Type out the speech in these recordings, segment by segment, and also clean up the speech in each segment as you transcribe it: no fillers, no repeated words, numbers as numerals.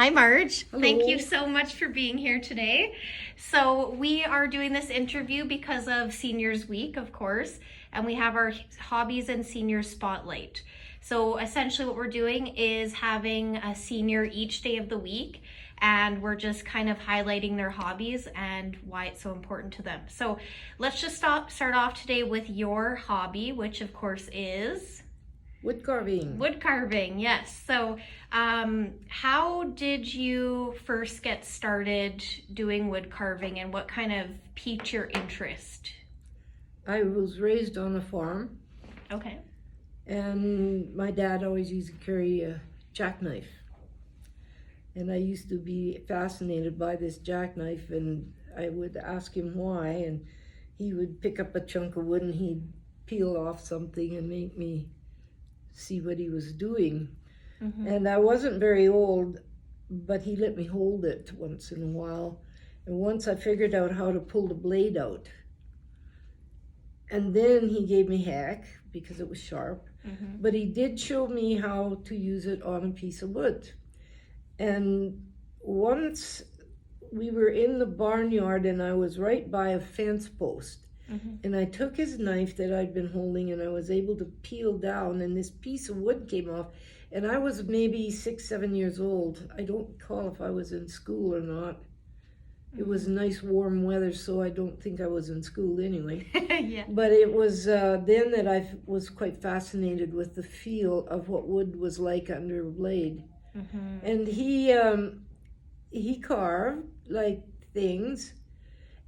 Hi, Marge. Hello. Thank you so much for being here today. So we are doing this interview because of Seniors Week, of course, and we have our Hobbies and Seniors Spotlight. So essentially what we're doing is having a senior each day of the week, and we're just kind of highlighting their hobbies and why it's so important to them. So let's just start off today with your hobby, which of course is Wood carving. wood carving. Yes. So how did you first get started doing wood carving, and what kind of piqued your interest? I was raised on a farm, Okay. and my dad always used to carry a jackknife. And I used to be fascinated by this jackknife, and I would ask him why, and he would pick up a chunk of wood and he'd peel off something and make me see what he was doing. Mm-hmm. And I wasn't very old, but he let me hold it once in a while. And once I figured out how to pull the blade out. And then he gave me heck because it was sharp. Mm-hmm. But he did show me how to use it on a piece of wood. And once we were in the barnyard and I was right by a fence post. Mm-hmm. And I took his knife that I'd been holding and I was able to peel down, and this piece of wood came off. And I was maybe 6, 7 years old. I don't recall if I was in school or not. It was nice warm weather, so I don't think I was in school anyway. Yeah. But it was then that I was quite fascinated with the feel of what wood was like under a blade. Mm-hmm. And he carved like things,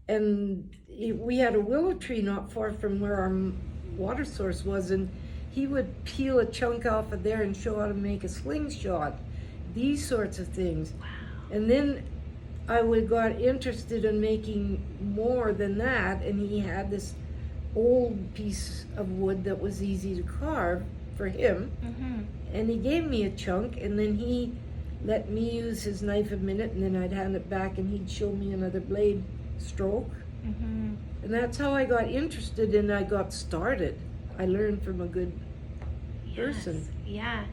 and we had a willow tree not far from where our water source was, and he would peel a chunk off of there and show how to make a slingshot, these sorts of things. Wow. And then I would got interested in making more than that, and he had this old piece of wood that was easy to carve for him. Mm-hmm. And he gave me a chunk, and then he let me use his knife a minute, and then I'd hand it back and he'd show me another blade stroke. Mm-hmm. And that's how I got interested and I got started. I learned from a good person. Yeah.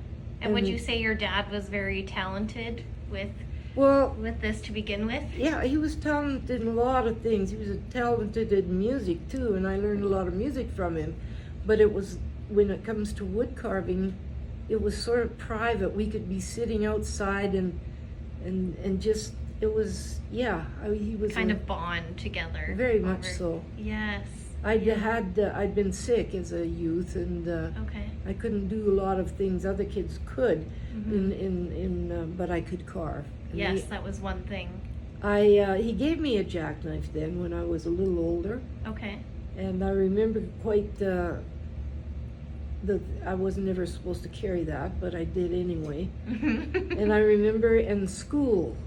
And would you say your dad was very talented with this to begin with? Yeah, he was talented in a lot of things. He was talented in music too, and I learned a lot of music from him. But it was, when it comes to wood carving, it was sort of private. We could be sitting outside and just, it was, he was Kind of bond together. very much so. Yes. I'd been sick as a youth, and Okay. I couldn't do a lot of things other kids could, Mm-hmm. but I could carve. And Yes, that was one thing. he gave me a jackknife then when I was a little older, Okay. and I remember quite I was never supposed to carry that, but I did anyway. And I remember in school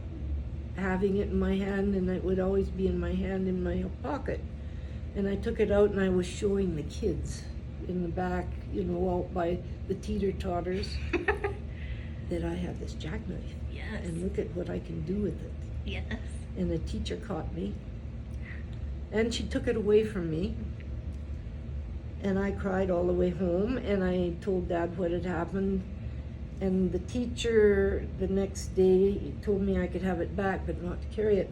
having it in my hand, and it would always be in my hand in my pocket. And I took it out and I was showing the kids in the back, out by the teeter-totters, that I have this jackknife. Yes. And look at what I can do with it. Yes. And the teacher caught me, and she took it away from me. And I cried all the way home, and I told Dad what had happened. And the teacher the next day told me I could have it back, but not to carry it.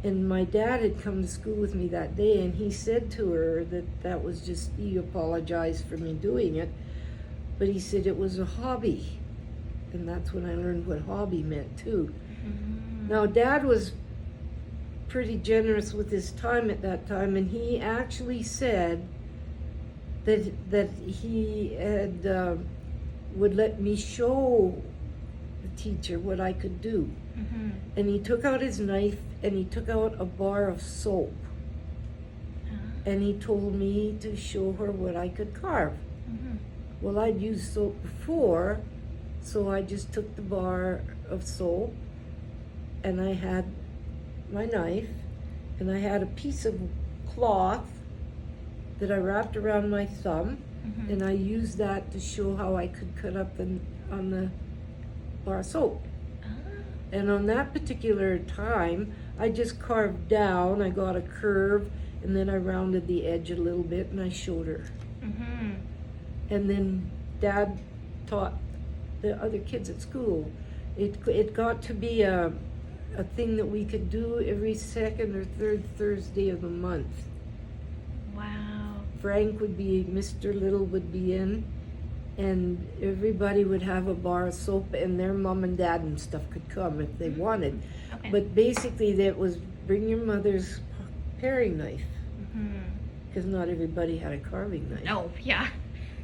And my dad had come to school with me that day, and he said to her that was just, he apologized for me doing it, but he said it was a hobby. And that's when I learned what hobby meant too. Mm-hmm. Now, Dad was pretty generous with his time at that time, and he actually said that he had would let me show the teacher what I could do. Mm-hmm. And he took out his knife and he took out a bar of soap, and he told me to show her what I could carve. Mm-hmm. Well, I'd used soap before, so I just took the bar of soap, and I had my knife, and I had a piece of cloth that I wrapped around my thumb, Mm-hmm. and I used that to show how I could cut up on the bar of soap. Ah. And on that particular time, I just carved down, I got a curve, and then I rounded the edge a little bit, and I showed her. Mm-hmm. And then Dad taught the other kids at school. It got to be a thing that we could do every second or third Thursday of the month. Wow. Frank would be, Mr. Little would be in, and everybody would have a bar of soap, and their mom and dad and stuff could come if they wanted. Okay. But basically, that was bring your mother's paring knife, because not everybody had a carving knife. Oh, yeah.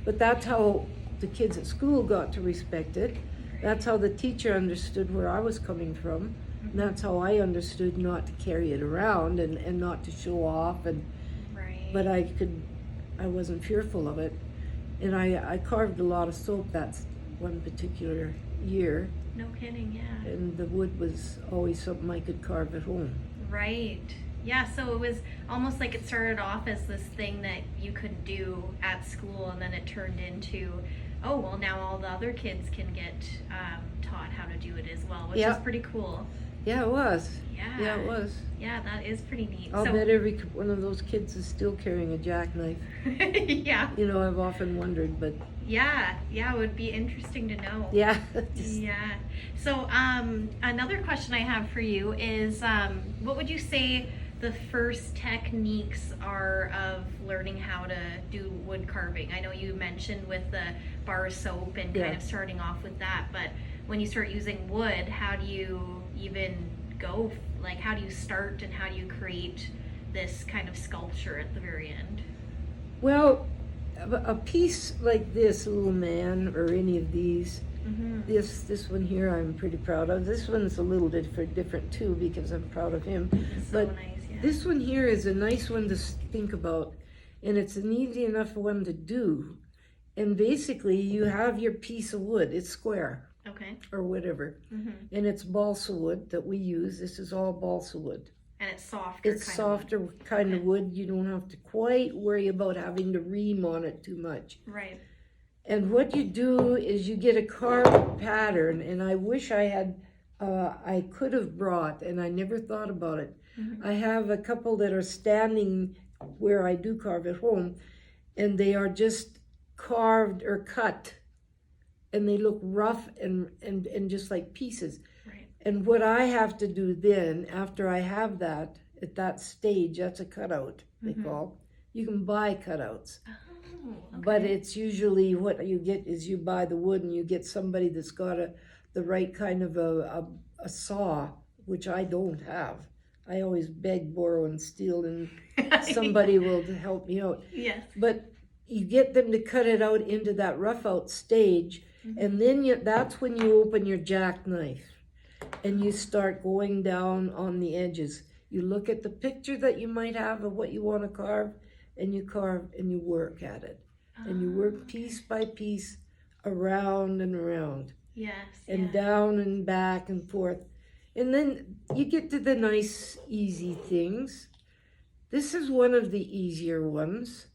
But that's how the kids at school got to respect it. That's how the teacher understood where I was coming from. And that's how I understood not to carry it around and not to show off. And Right. but I wasn't fearful of it. And I carved a lot of soap that one particular year. No kidding, yeah. And the wood was always something I could carve at home. Right. Yeah, so it was almost like it started off as this thing that you could do at school, and then it turned into, oh, well, now all the other kids can get taught how to do it as well, which is pretty cool. Yeah, it was. Yeah. Yeah, it was. Yeah, that is pretty neat. I'll bet every one of those kids is still carrying a jackknife. Yeah. You know, I've often wondered, but Yeah, it would be interesting to know. yeah. Yeah. So, another question I have for you is, what would you say the first techniques are of learning how to do wood carving? I know you mentioned with the bar of soap and kind of starting off with that, but when you start using wood, how do you even go? Like, how do you start and how do you create this kind of sculpture at the very end? Well, a piece like this, little man, or any of these, this one here I'm pretty proud of. This one's a little different too, because I'm proud of him. So But nice, yeah. this one here is a nice one to think about, and it's an easy enough one to do. And basically, you have your piece of wood. It's square. Okay. Or whatever. And it's balsa wood that we use. This is all balsa wood. And it's softer. It's softer kind of wood. You don't have to quite worry about having to ream on it too much. Right. And what you do is you get a carved pattern, and I wish I had, I could have brought, and I never thought about it. I have a couple that are standing where I do carve at home, and they are just carved or cut, and they look rough and just like pieces. Right. And what I have to do then, after I have that, at that stage, that's a cutout, they call. You can buy cutouts. Oh, okay. But it's usually what you get is you buy the wood and you get somebody that's got the right kind of a saw, which I don't have. I always beg, borrow, and steal, and somebody will help me out. Yes. But you get them to cut it out into that rough out stage, and then that's when you open your jackknife and you start going down on the edges. You look at the picture that you might have of what you want to carve, and you carve and you work at it. And you work piece by piece around and around. Yes. And down and back and forth. And then you get to the nice, easy things. This is one of the easier ones.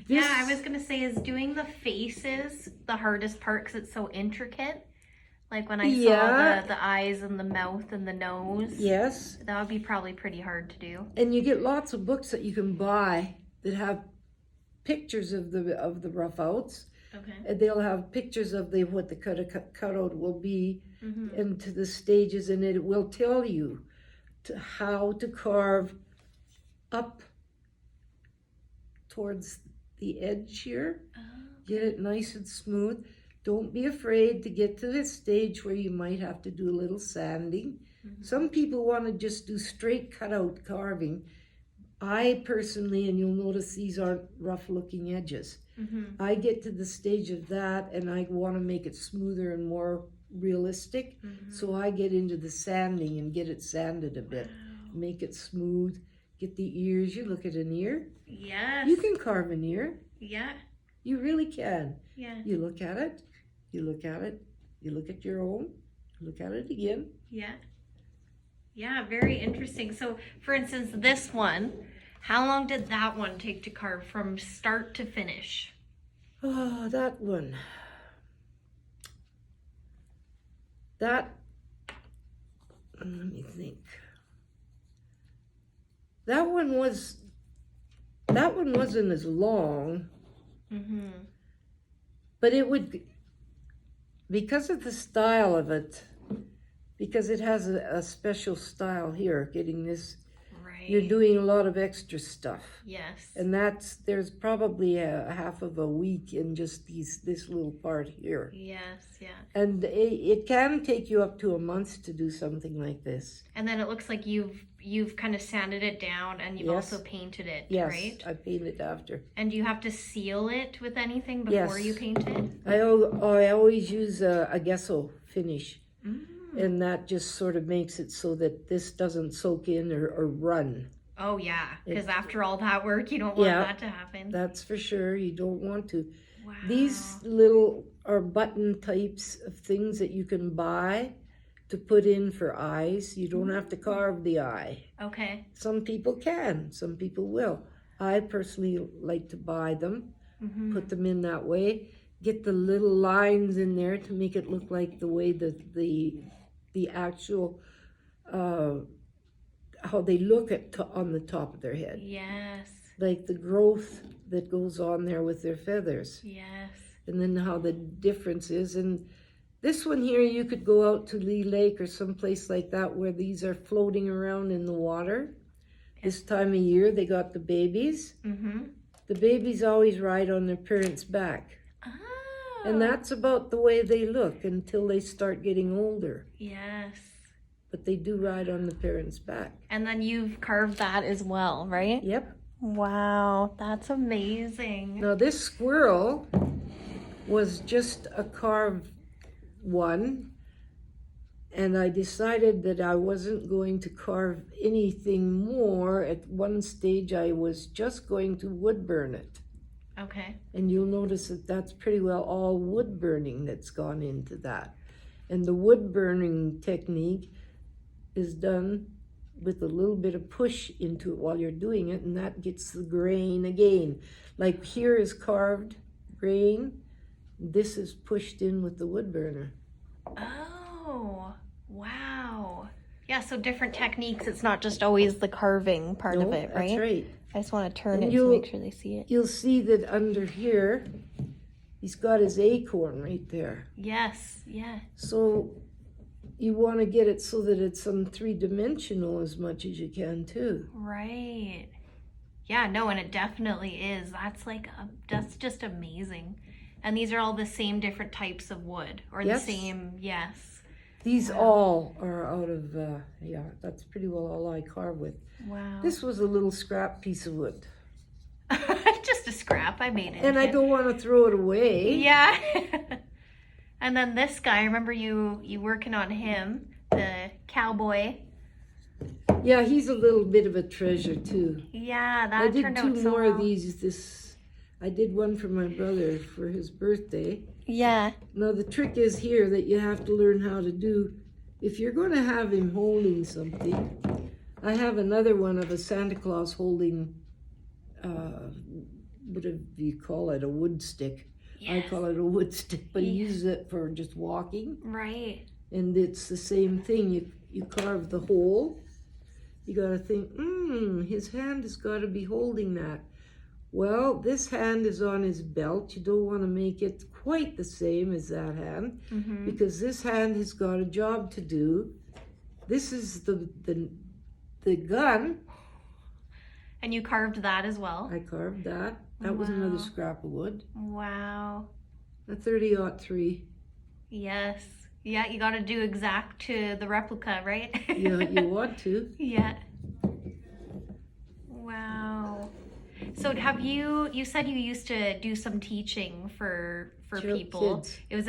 Yeah, I was going to say, is doing the faces the hardest part because it's so intricate? Like when I saw the eyes and the mouth and the nose. Yes. That would be probably pretty hard to do. And you get lots of books that you can buy that have pictures of the rough outs. Okay. And they'll have pictures of what the cutout will be and to the stages, and it will tell you how to carve up towards the edge here. Oh. Get it nice and smooth. Don't be afraid to get to this stage where you might have to do a little sanding. Some people want to just do straight cutout carving. I personally, and you'll notice these aren't rough looking edges. I get to the stage of that and I want to make it smoother and more realistic. So I get into the sanding and get it sanded a bit. Make it smooth. Get the ears. You look at an ear. Yes. You can carve an ear. Yeah. You really can. Yeah. You look at it. You look at it. You look at your own. Look at it again. Yeah. Yeah, very interesting. So, for instance, this one, how long did that one take to carve from start to finish? Oh, that one. That, let me think. That one wasn't as long, but it would, because of the style of it, because it has a special style here, getting this, Right. you're doing a lot of extra stuff. Yes. And there's probably a half of a week in just this little part here. Yes, yeah. And it can take you up to a month to do something like this. And then it looks like you've kind of sanded it down and you've Yes. also painted it, Yes, right? I painted after. And do you have to seal it with anything before Yes. you paint it? I always use a gesso finish. Mm. And that just sort of makes it so that this doesn't soak in or run. Oh yeah, because after all that work, you don't want that to happen. That's for sure. You don't want to. Wow. These little are button types of things that you can buy to put in for eyes. You don't have to carve the eye. Okay. Some people can. Some people will. I personally like to buy them, put them in that way, get the little lines in there to make it look like the way that the actual how they look on the top of their head, Yes. like the growth that goes on there with their feathers, Yes. and then how the difference is. And this one here, you could go out to Lee Lake or someplace like that where these are floating around in the water. This time of year, they got the babies. Mm-hmm. The babies always ride on their parents' back. Oh. And that's about the way they look until they start getting older. Yes. But they do ride on the parents' back. And then you've carved that as well, right? Yep. Wow, that's amazing. Now this squirrel was just a carved one, and I decided that I wasn't going to carve anything more. At one stage I was just going to wood burn it. Okay. And you'll notice that that's pretty well all wood burning that's gone into that. And the wood burning technique is done with a little bit of push into it while you're doing it, and that gets the grain again. Like here is carved grain, this is pushed in with the wood burner. Oh, wow. Yeah, so different techniques. It's not just always the carving part of it, right? That's right. I just want to turn And it to make sure they see it. You'll see that under here, he's got his acorn right there. Yes, yeah. So you want to get it so that it's three-dimensional as much as you can too. Right. Yeah, no, and it definitely is. That's just amazing. And these are all the same different types of wood, or Yes. the same, yes. These all are out of, that's pretty well all I carve with. Wow. This was a little scrap piece of wood. Just a scrap. I made it. And I don't want to throw it away. Yeah. And then this guy, I remember you working on him, the cowboy. Yeah, he's a little bit of a treasure too. Yeah, I that did turned out two so more well. of these. I did one for my brother for his birthday. Yeah. Now the trick is here that you have to learn how to do. If you're going to have him holding something, I have another one of a Santa Claus holding, what do you call it, a wood stick. Yes. I call it a wood stick, but he Yeah. uses it for just walking. Right. And it's the same thing. You carve the hole. You got to think, his hand has got to be holding that. Well, this hand is on his belt. You don't want to make it quite the same as that hand, because this hand has got a job to do. This is the gun. And you carved that as well? I carved that. That was another Wow. scrap of wood. Wow. A 30-03. Yes. Yeah, you got to do exact to the replica, right? Yeah, you want to. Yeah. Wow. So you said you used to do some teaching for people. Kids. It was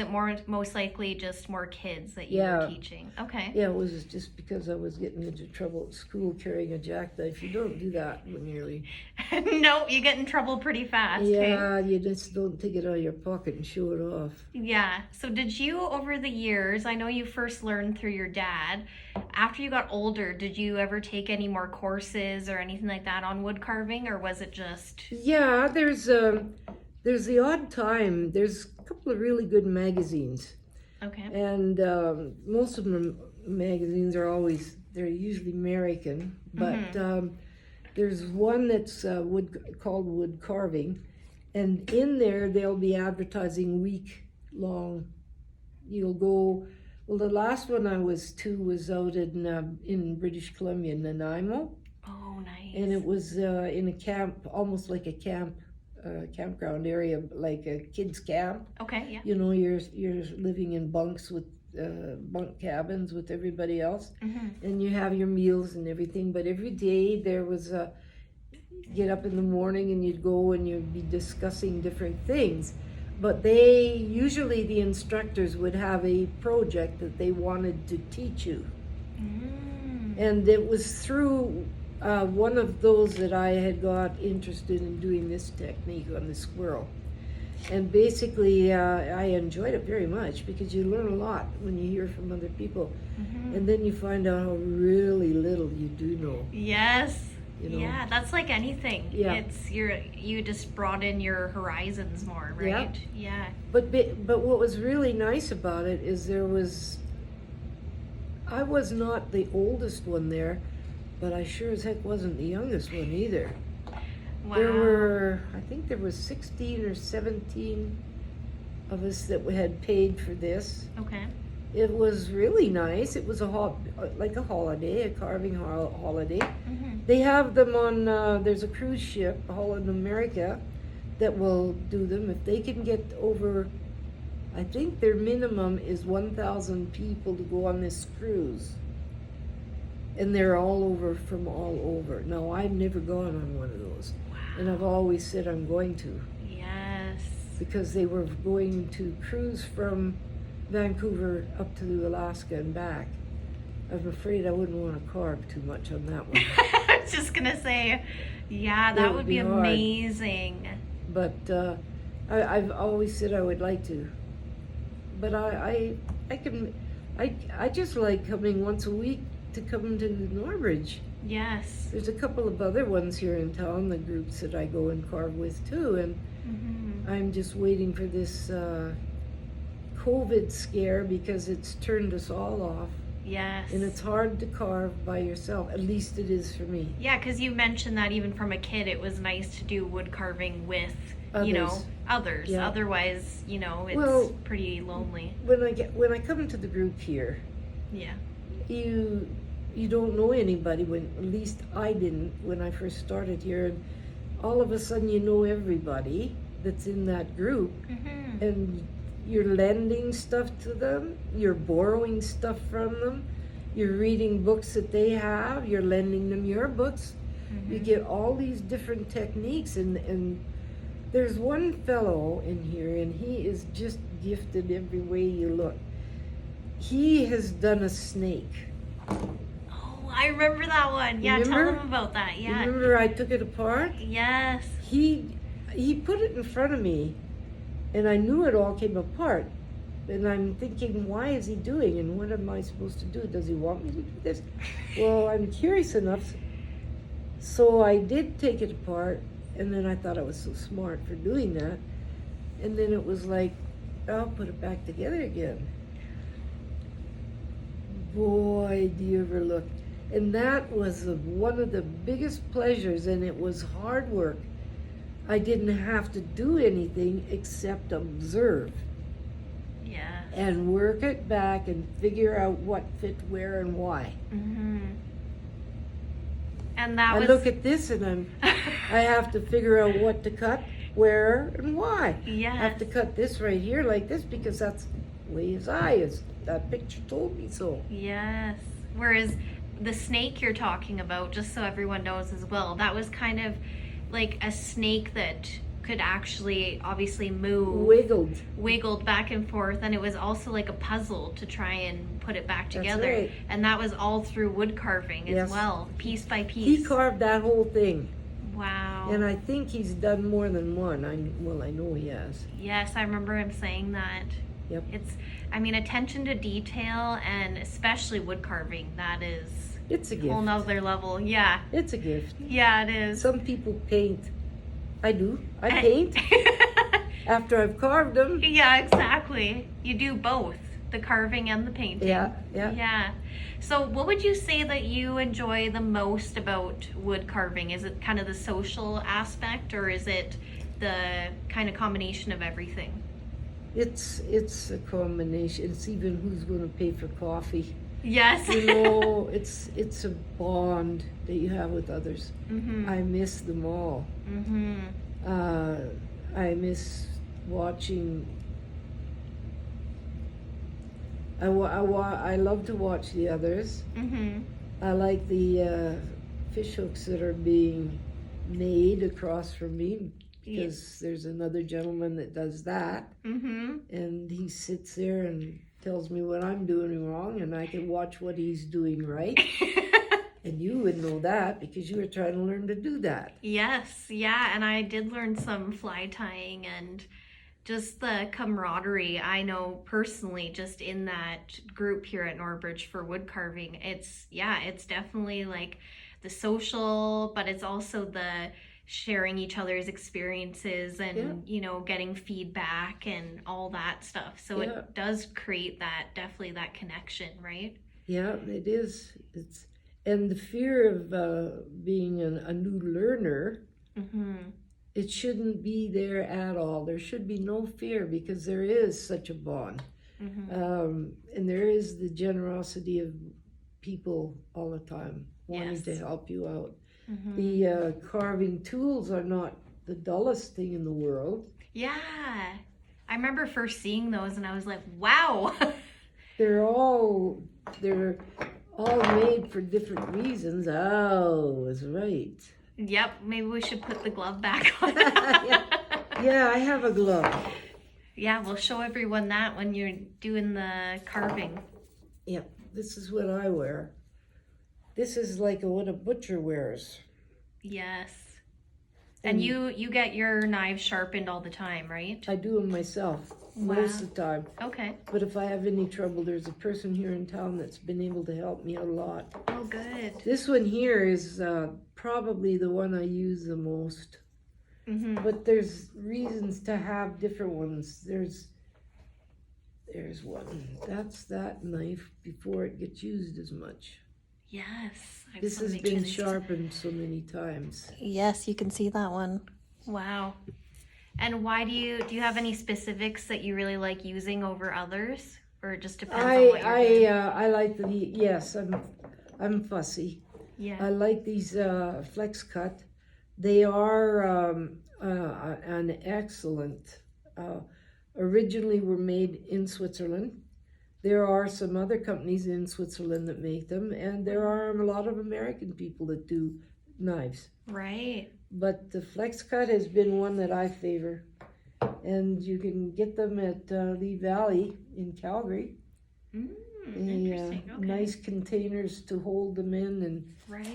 most likely just more kids that you Yeah. were teaching. Okay. Yeah, it was just because I was getting into trouble at school carrying a jackknife. You don't do that when you're really... No, you get in trouble pretty fast. Yeah, you just don't take it out of your pocket and show it off. Yeah. So did you, over the years, I know you first learned through your dad. After you got older, did you ever take any more courses or anything like that on wood carving, or was it just... Yeah, there's the odd time. There's a couple of really good magazines. Okay. And most of them magazines they're usually American, but there's one that's called Wood Carving, and in there they'll be advertising week-long You'll go. Well, the last one I was to was out in British Columbia, Nanaimo, Oh, nice. and it was in a camp, almost like a campground area, like a kids camp. Okay, yeah. You know, you're living in bunks with bunk cabins with everybody else, and you have your meals and everything. But every day there was a get up in the morning and you'd go and you'd be discussing different things. But usually the instructors would have a project that they wanted to teach you. And it was through one of those that I had got interested in doing this technique on the squirrel. And basically, I enjoyed it very much because you learn a lot when you hear from other people. And then you find out how really little you do know. Yes. You know? Yeah, that's like anything. Yeah. It's you just broaden your horizons more, right? Yeah. But what was really nice about it is I was not the oldest one there, but I sure as heck wasn't the youngest one either. Wow. I think there was 16 or 17 of us that had paid for this. Okay. It was really nice. It was like a holiday, a carving holiday. They have them on, there's a cruise ship, Holland America, that will do them. If they can get over, I think their minimum is 1,000 people to go on this cruise. And they're from all over. Now, I've never gone on one of those. Wow. And I've always said I'm going to. Yes. Because they were going to cruise from Vancouver up to Alaska and back. I'm afraid I wouldn't want to carve too much on that one. I was just gonna say, yeah, that would be hard. amazing. But I've always said I would like to. But I just like coming once a week to come to Norbridge. Yes. There's a couple of other ones here in town, the groups that I go and carve with too, and I'm just waiting for this COVID scare because it's turned us all off. Yes. And it's hard to carve by yourself. At least it is for me. Yeah, because you mentioned that even from a kid, it was nice to do wood carving with, others. Yeah. Otherwise, it's pretty lonely. When I come to the group here, Yeah. you don't know anybody. At least I didn't when I first started here, and all of a sudden you know everybody that's in that group, and you're lending stuff to them, you're borrowing stuff from them, you're reading books that they have, you're lending them your books. You get all these different techniques, and there's one fellow in here, and he is just gifted every way you look. He has done a snake. Oh, I remember that one. Yeah, tell them about that. Yeah. Remember I took it apart? Yes. He put it in front of me, and I knew it all came apart. And I'm thinking, why is he doing, and what am I supposed to do? Does he want me to do this? Well, I'm curious enough, so I did take it apart, and then I thought I was so smart for doing that. And then it was like, I'll put it back together again. Boy, do you ever look. And that was one of the biggest pleasures, and it was hard work. I didn't have to do anything except observe. Yeah. And work it back and figure out what fit where and why. And that I was... look at this and I have to figure out what to cut, where, and why. Yes. I have to cut this right here like this because that's the way his eye is. That picture told me so. Yes. Whereas the snake you're talking about, just so everyone knows as well, that was kind of like a snake that could actually obviously move. Wiggled back and forth, and it was also like a puzzle to try and put it back together. That's right. And that was all through wood carving as well, piece by piece. He carved that whole thing. Wow. And I think he's done more than one. I know he has. Yes, I remember him saying that. Yep. Attention to detail, and especially wood carving, it's a gift. Whole nother level. Yeah. It's a gift. Yeah, it is. Some people paint. I do. I paint after I've carved them. Yeah, exactly. You do both, the carving and the painting. Yeah. So what would you say that you enjoy the most about wood carving? Is it kind of the social aspect, or is it the kind of combination of everything? It's a combination. It's even who's going to pay for coffee. Yes. You know, it's a bond that you have with others. Mm-hmm. I miss them all. Mm-hmm. I miss watching. I love to watch the others. Mm-hmm. I like the fish hooks that are being made across from me because there's another gentleman that does that, Mm-hmm. and he sits there and tells me what I'm doing wrong, and I can watch what he's doing right. And you would know that because you were trying to learn to do that. Yes, yeah, and I did learn some fly tying and just the camaraderie I know personally just in that group here at Norbridge for wood carving. It's definitely like the social, but it's also the sharing each other's experiences and getting feedback and all that stuff. So it does create definitely that connection, right? Yeah, it is. And the fear of being a new learner, it shouldn't be there at all. There should be no fear because there is such a bond. And there is the generosity of people all the time wanting to help you out. The carving tools are not the dullest thing in the world. Yeah. I remember first seeing those and I was like, wow. They're all made for different reasons. Oh, that's right. Yep, maybe we should put the glove back on. Yeah, I have a glove. Yeah, we'll show everyone that when you're doing the carving. Yep, this is what I wear. This is like what a butcher wears. Yes. And you get your knives sharpened all the time, right? I do them myself most of the time. Okay. But if I have any trouble, there's a person here in town that's been able to help me a lot. Oh, good. This one here is probably the one I use the most. But there's reasons to have different ones. There's one. That's that knife before it gets used as much. Yes. This has been sharpened so many times. Yes, you can see that one. Wow. And why do you have any specifics that you really like using over others, or it just depends on what you're doing? I like yes, I'm fussy. Yeah. I like these flex cut. They are an excellent. Originally were made in Switzerland. There are some other companies in Switzerland that make them, and there are a lot of American people that do knives. Right. But the flex cut has been one that I favor. And you can get them at Lee Valley in Calgary. Interesting. Okay. Nice containers to hold them in and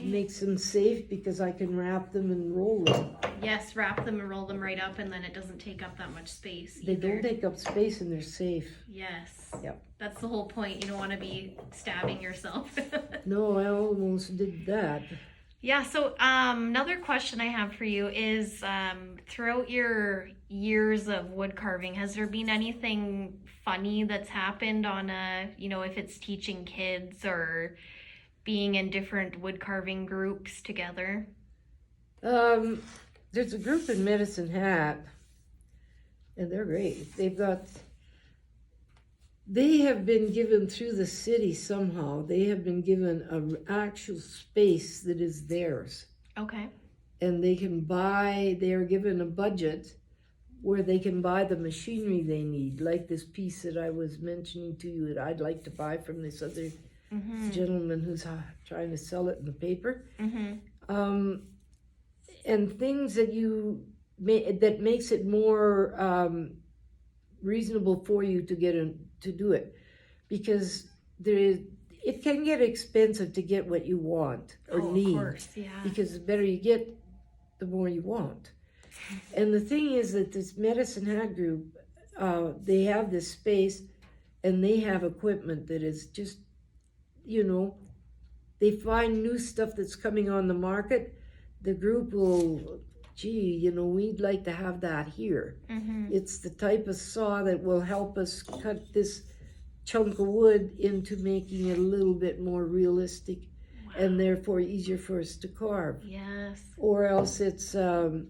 makes them safe because I can wrap them and roll them. Yes, wrap them and roll them right up, and then it doesn't take up that much space either. They don't take up space and they're safe. Yes. Yep. That's the whole point. You don't want to be stabbing yourself. No, I almost did that. Yeah, so another question I have for you is throughout your years of wood carving, has there been anything funny that's happened on if it's teaching kids or being in different wood carving groups together? There's a group in Medicine Hat, and they're great. They have been given through the city somehow. They have been given an actual space that is theirs. Okay. And they are given a budget where they can buy the machinery they need, like this piece that I was mentioning to you that I'd like to buy from this other gentleman who's trying to sell it in the paper. And things that makes it more reasonable for you to to do it, because it can get expensive to get what you want or need. Of course, yeah. Because the better you get, the more you want. And the thing is that this Medicine Hat group, they have this space, and they have equipment that is just, they find new stuff that's coming on the market. The group will, we'd like to have that here. It's the type of saw that will help us cut this chunk of wood into making it a little bit more realistic and therefore easier for us to carve. Yes. Or else it's a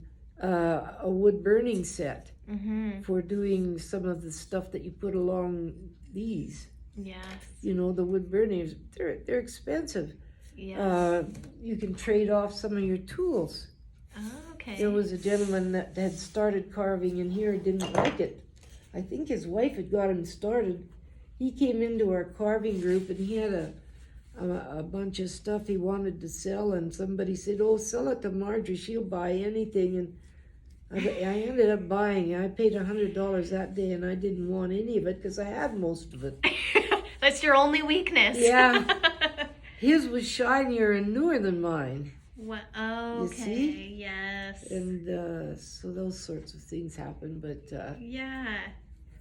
wood burning set. Mm-hmm. for doing some of the stuff that you put along these. Yes. You know, the wood burners, they're expensive. Yes. You can trade off some of your tools. Oh, okay. There was a gentleman that had started carving in here, didn't like it. I think his wife had got him started. He came into our carving group and he had a bunch of stuff he wanted to sell, and somebody said, "Oh, sell it to Marjorie, she'll buy anything." And I ended up buying it. I paid $100 that day, and I didn't want any of it because I had most of it. That's your only weakness. Yeah. His was shinier and newer than mine. What? Oh, You okay. see? Yes. And so those sorts of things happen, but Yeah.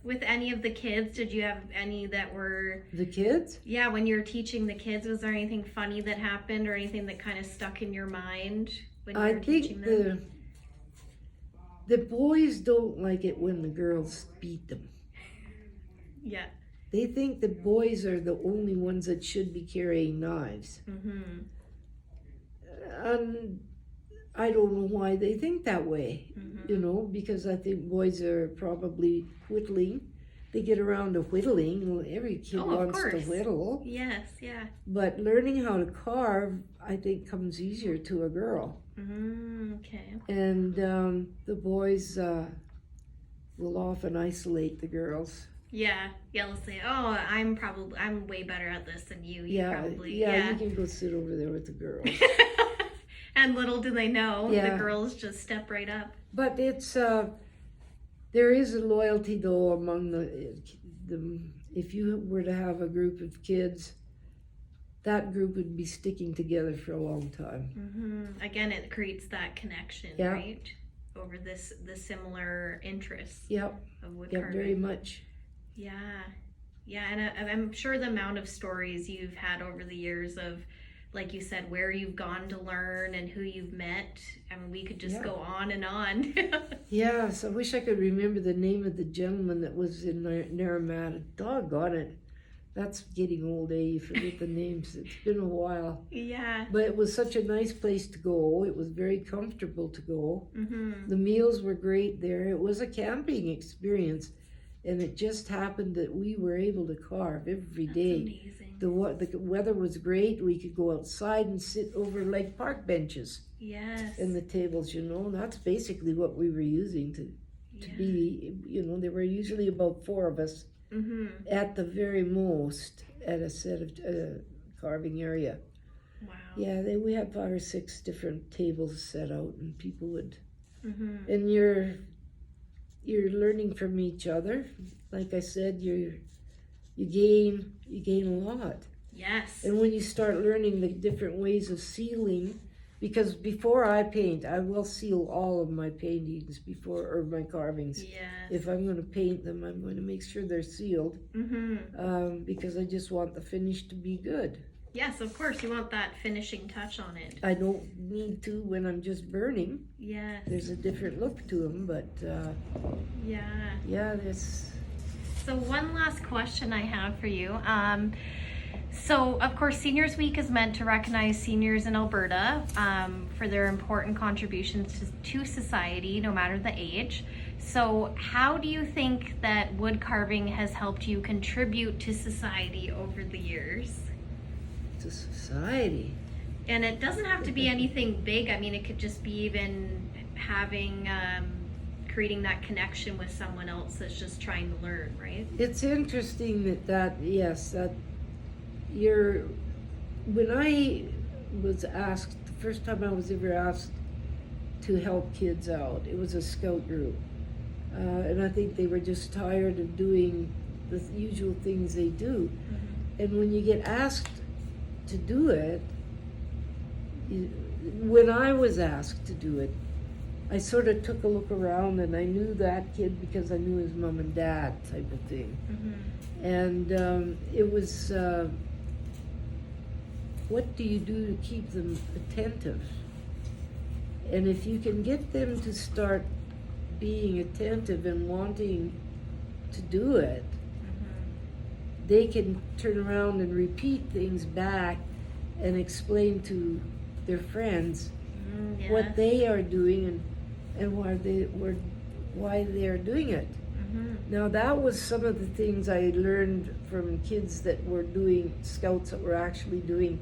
With any of the kids, did you have any that were... the kids? Yeah, when you were teaching the kids, was there anything funny that happened or anything that kind of stuck in your mind when you were teaching them? The boys don't like it when the girls beat them. Yeah. They think the boys are the only ones that should be carrying knives. Mm-hmm. And I don't know why they think that way, Mm-hmm. you know, because I think boys are probably whittling. They get around to whittling. Well, every kid wants to whittle. Yes, yeah. But learning how to carve, I think, comes easier to a girl. Okay. And the boys will often isolate the girls. Yeah, they'll say, "Oh, I'm way better at this than you." You probably, you can go sit over there with the girls. And little do they know, Yeah. the girls just step right up. But it's there is a loyalty though among the if you were to have a group of kids, that group would be sticking together for a long time. Mm-hmm. Again, it creates that connection, Yeah. right? Over the similar interests Yep. of wood Yeah, carving. very much. Yeah, yeah, and I'm sure the amount of stories you've had over the years of, like you said, where you've gone to learn and who you've met. I mean, we could just go on and on. Yes, I wish I could remember the name of the gentleman that was in Naramata. Doggone it. That's getting old, eh? You forget the names. It's been a while. Yeah. But it was such a nice place to go. It was very comfortable to go. Mm-hmm. The meals were great there. It was a camping experience. And it just happened that we were able to carve every day. That's amazing. The weather was great. We could go outside and sit over like park benches. Yes. And the tables, you know, that's basically what we were using to be, you know, there were usually about 4 of us Mm-hmm. at the very most at a set of carving area. Wow. Yeah, we had 5 or 6 different tables set out, and people would, Mm-hmm. and you're learning from each other. Like I said, you gain a lot. Yes. And when you start learning the different ways of sealing, because before I paint, I will seal all of my paintings or my carvings. Yes. If I'm going to paint them, I'm going to make sure they're sealed, Mm-hmm. because I just want the finish to be good. Yes, of course. You want that finishing touch on it. I don't need to when I'm just burning. Yes. There's a different look to them, but Yeah. this. So one last question I have for you. So, of course, Seniors Week is meant to recognize seniors in Alberta for their important contributions to society, no matter the age. So, how do you think that wood carving has helped you contribute to society over the years? To society. And it doesn't have to be anything big. I mean, it could just be even having, creating that connection with someone else that's just trying to learn, right? It's interesting that when I was asked, the first time I was ever asked to help kids out, it was a scout group. And I think they were just tired of doing the usual things they do. Mm-hmm. And when you get asked to do it, when I was asked to do it, I sort of took a look around and I knew that kid because I knew his mom and dad type of thing. Mm-hmm. And it was, what do you do to keep them attentive? And if you can get them to start being attentive and wanting to do it, Mm-hmm. they can turn around and repeat things back and explain to their friends Yes. what they are doing and why they're doing it. Now that was some of the things I learned from kids that were doing scouts that were actually doing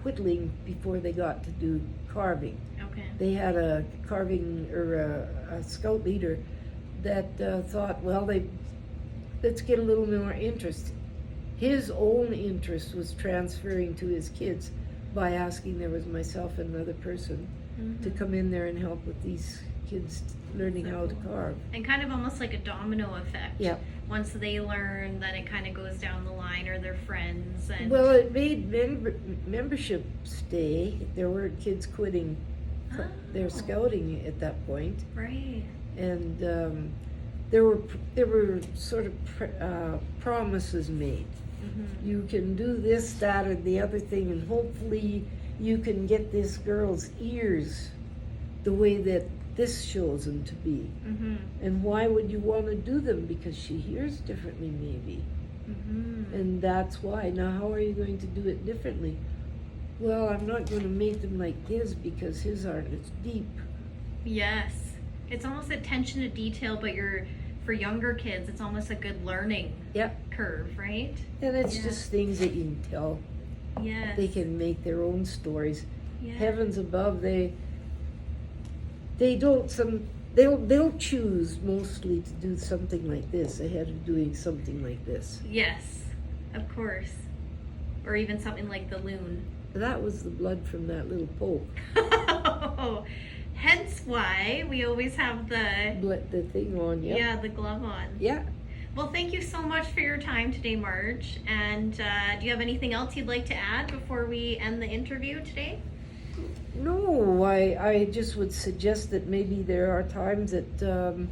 whittling before they got to do carving. Okay. They had a carving or a scout leader that thought, well, let's get a little more interest. His own interest was transferring to his kids by asking, there was myself and another person to come in there and help with these kids learning how to carve. And kind of almost like a domino effect. Yeah. Once they learn, then it kind of goes down the line, or their friends. And Well, it made membership stay. There were kids quitting their scouting at that point, right. and there were sort of promises made. You can do this, that, or the other thing, and hopefully you can get this girl's ears the way that this shows them to be. And why would you want to do them? Because she hears differently, maybe. And that's why. Now, how are you going to do it differently? Well, I'm not going to make them like his because his aren't as deep. Yes. It's almost attention to detail, but for younger kids, it's almost a good learning curve, right? And it's just things that you can tell. Yes. They can make their own stories. Yes. Heavens above, they'll choose mostly to do something like this ahead of doing something like this. Yes, of course. Or even something like the loon. That was the blood from that little poke. Hence why we always have The thing on, the glove on. Yeah. Well, thank you so much for your time today, Marge. And do you have anything else you'd like to add before we end the interview today? No, I just would suggest that maybe there are times that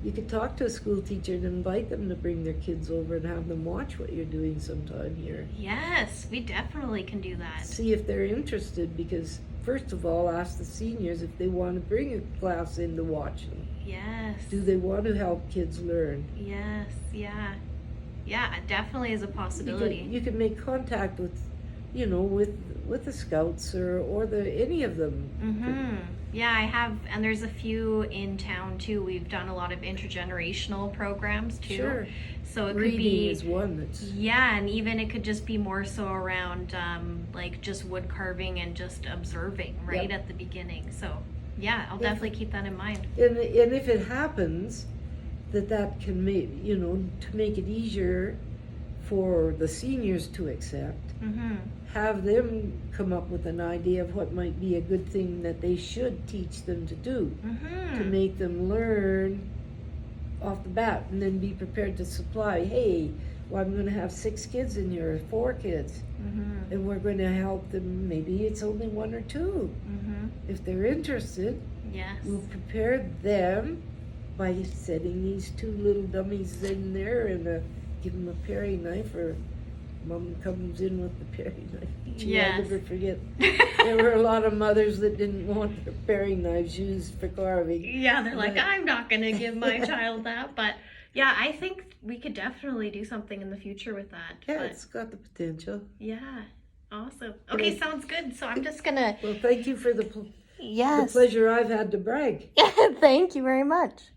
you could talk to a school teacher and invite them to bring their kids over and have them watch what you're doing sometime here. Yes, we definitely can do that. See if they're interested, because first of all, ask the seniors if they want to bring a class in to watch them. Yes. Do they want to help kids learn? Yes, yeah. Yeah, it definitely is a possibility. You can make contact with, with the scouts or any of them. Yeah, I have, and there's a few in town too. We've done a lot of intergenerational programs too. Sure. So it Reading could be is one that's and even it could just be more so around like just wood carving and just observing right at the beginning. So yeah, I'll definitely keep that in mind. And if it happens that can make to make it easier for the seniors to accept, have them come up with an idea of what might be a good thing that they should teach them to do to make them learn off the bat, and then be prepared to supply, hey, well, I'm going to have 6 kids in here, or 4 kids, and we're going to help them. Maybe it's only 1 or 2. If they're interested, we'll prepare them by setting these 2 little dummies in there and give them a paring knife, or Mom comes in with the paring knife. I'll never forget. There were a lot of mothers that didn't want their paring knives used for carving. Yeah, they're like, I'm not going to give my child that. But yeah, I think we could definitely do something in the future with that. Yeah, it's got the potential. Yeah, awesome. Okay, sounds good. So I'm just going to... Well, thank you for the Yes. pleasure I've had to brag. Thank you very much.